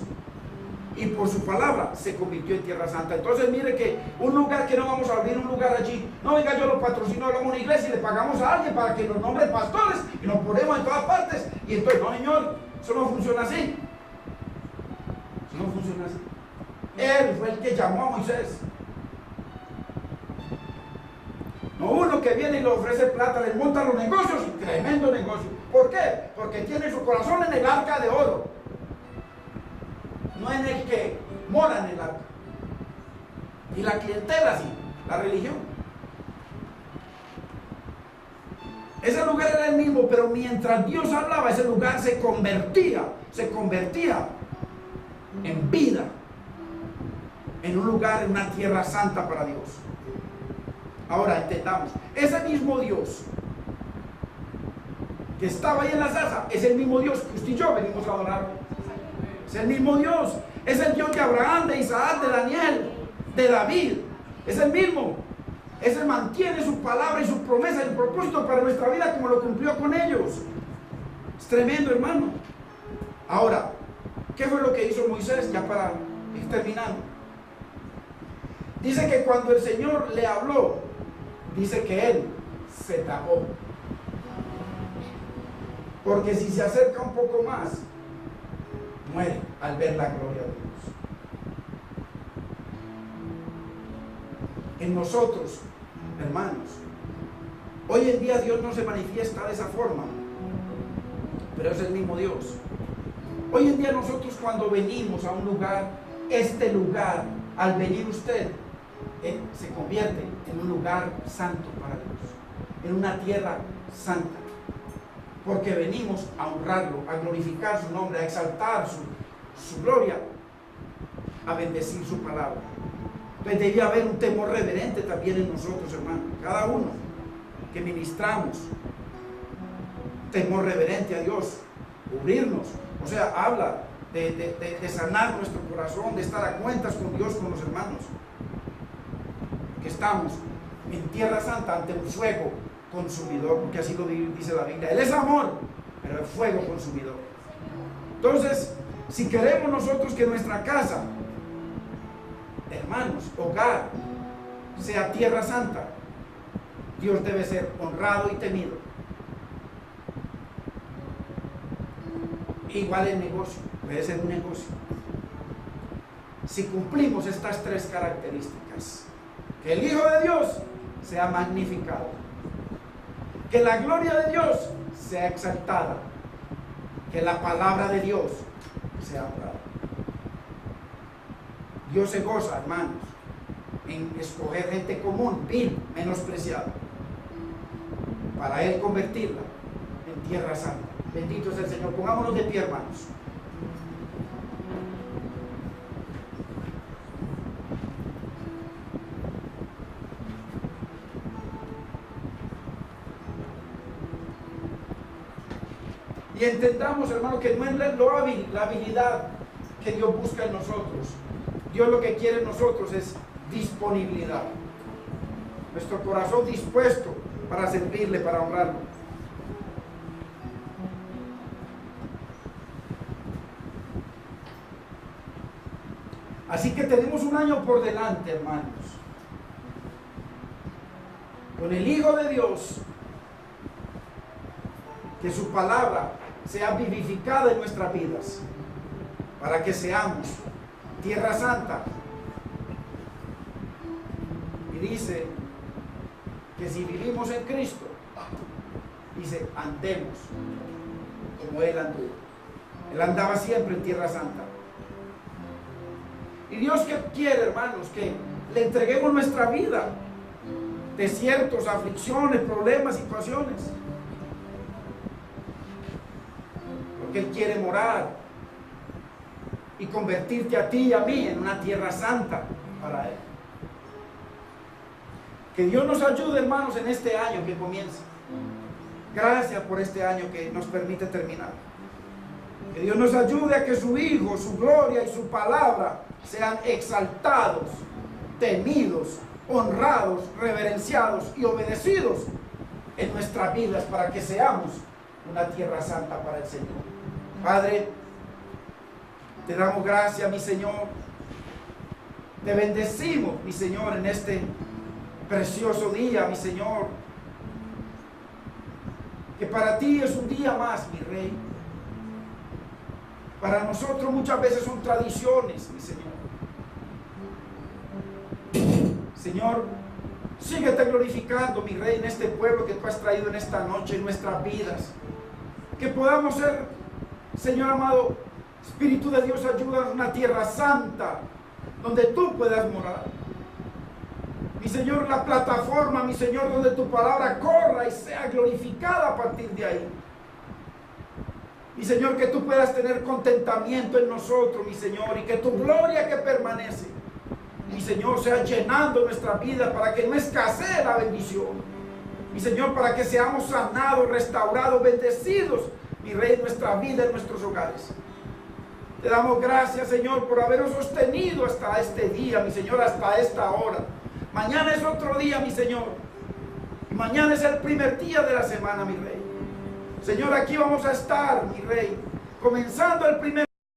y por su palabra, se convirtió en tierra santa. Entonces mire que un lugar que no vamos a abrir, un lugar allí, no venga yo lo patrocino, hagamos una iglesia y le pagamos a alguien para que nos nombre pastores y nos ponemos en todas partes, y entonces, no, señor, eso no funciona así. Eso no funciona así. Él fue el que llamó a Moisés. No uno que viene y le ofrece plata, le monta los negocios, tremendo negocio. ¿Por qué? Porque tiene su corazón en el arca de oro, no en el que mora en el arca. Y la clientela sí, la religión. Ese lugar era el mismo, pero mientras Dios hablaba, ese lugar se convertía en vida, en un lugar, en una tierra santa para Dios. Ahora entendamos, ese mismo Dios que estaba ahí en la zarza es el mismo Dios que usted y yo venimos a adorar. Es el mismo Dios, es el Dios de Abraham, de Isaac, de Daniel, de David. Es el mismo. Ese mantiene su palabra y su promesa y el propósito para nuestra vida como lo cumplió con ellos. Es tremendo, hermano. Ahora, ¿qué fue lo que hizo Moisés? Ya para ir terminando. Dice que cuando el Señor le habló, dice que él se tapó. Porque si se acerca un poco más, muere al ver la gloria de Dios. En nosotros, hermanos, Hoy en día Dios no se manifiesta de esa forma, pero es el mismo Dios. Hoy en día nosotros cuando venimos a un lugar, este lugar, al venir usted, se convierte en un lugar santo para Dios, en una tierra santa, porque venimos a honrarlo, a glorificar su nombre, a exaltar su gloria, a bendecir su palabra. Entonces debía haber un temor reverente también en nosotros, hermanos, cada uno que ministramos, temor reverente a Dios, cubrirnos, o sea, habla de sanar nuestro corazón, de estar a cuentas con Dios, con los hermanos, que estamos en tierra santa ante un fuego consumidor, porque así lo dice la Biblia. Él es amor, pero es fuego consumidor. Entonces, si queremos nosotros que nuestra casa, hermanos, hogar, sea tierra santa, Dios debe ser honrado y temido. Igual el negocio, puede ser un negocio. Si cumplimos estas tres características, que el Hijo de Dios sea magnificado, que la gloria de Dios sea exaltada, que la palabra de Dios sea honrada. Dios se goza, hermanos, en escoger gente común, vil, menospreciada, para Él convertirla en tierra santa. Bendito es el Señor. Pongámonos de pie, hermanos. Y entendamos, hermanos, que no es la habilidad que Dios busca en nosotros. Dios lo que quiere en nosotros es disponibilidad. Nuestro corazón dispuesto para servirle, para honrarlo. Así que tenemos un año por delante, hermanos, con el Hijo de Dios, que su palabra sea vivificada en nuestras vidas, para que seamos tierra santa. Y dice que si vivimos en Cristo, dice, andemos como Él anduvo. Él andaba siempre en tierra santa. Y Dios que quiere, hermanos, que le entreguemos nuestra vida, desiertos, aflicciones, problemas, situaciones, porque Él quiere morar y convertirte a ti y a mí en una tierra santa para Él. Que Dios nos ayude, hermanos, en este año que comienza. Gracias por este año que nos permite terminar. Que Dios nos ayude a que su Hijo, su gloria y su palabra sean exaltados, temidos, honrados, reverenciados y obedecidos en nuestras vidas, para que seamos una tierra santa para el Señor. Padre, te damos gracias, mi Señor. Te bendecimos, mi Señor, en este precioso día, mi Señor, que para ti es un día más, mi Rey. Para nosotros muchas veces son tradiciones, mi Señor. Señor, síguete glorificando, mi Rey, en este pueblo que tú has traído en esta noche, en nuestras vidas. Que podamos ser, Señor amado, Espíritu de Dios, ayúdanos a una tierra santa, donde tú puedas morar. Mi Señor, la plataforma, mi Señor, donde tu palabra corra y sea glorificada a partir de ahí. Mi Señor, que tú puedas tener contentamiento en nosotros, mi Señor, y que tu gloria que permanece, mi Señor, sea llenando nuestra vida para que no escasee la bendición. Mi Señor, para que seamos sanados, restaurados, bendecidos, mi Rey, en nuestra vida, en nuestros hogares. Te damos gracias, Señor, por habernos sostenido hasta este día, mi Señor, hasta esta hora. Mañana es otro día, mi Señor. Y mañana es el primer día de la semana, mi Rey. Señor, aquí vamos a estar, mi Rey, comenzando el primer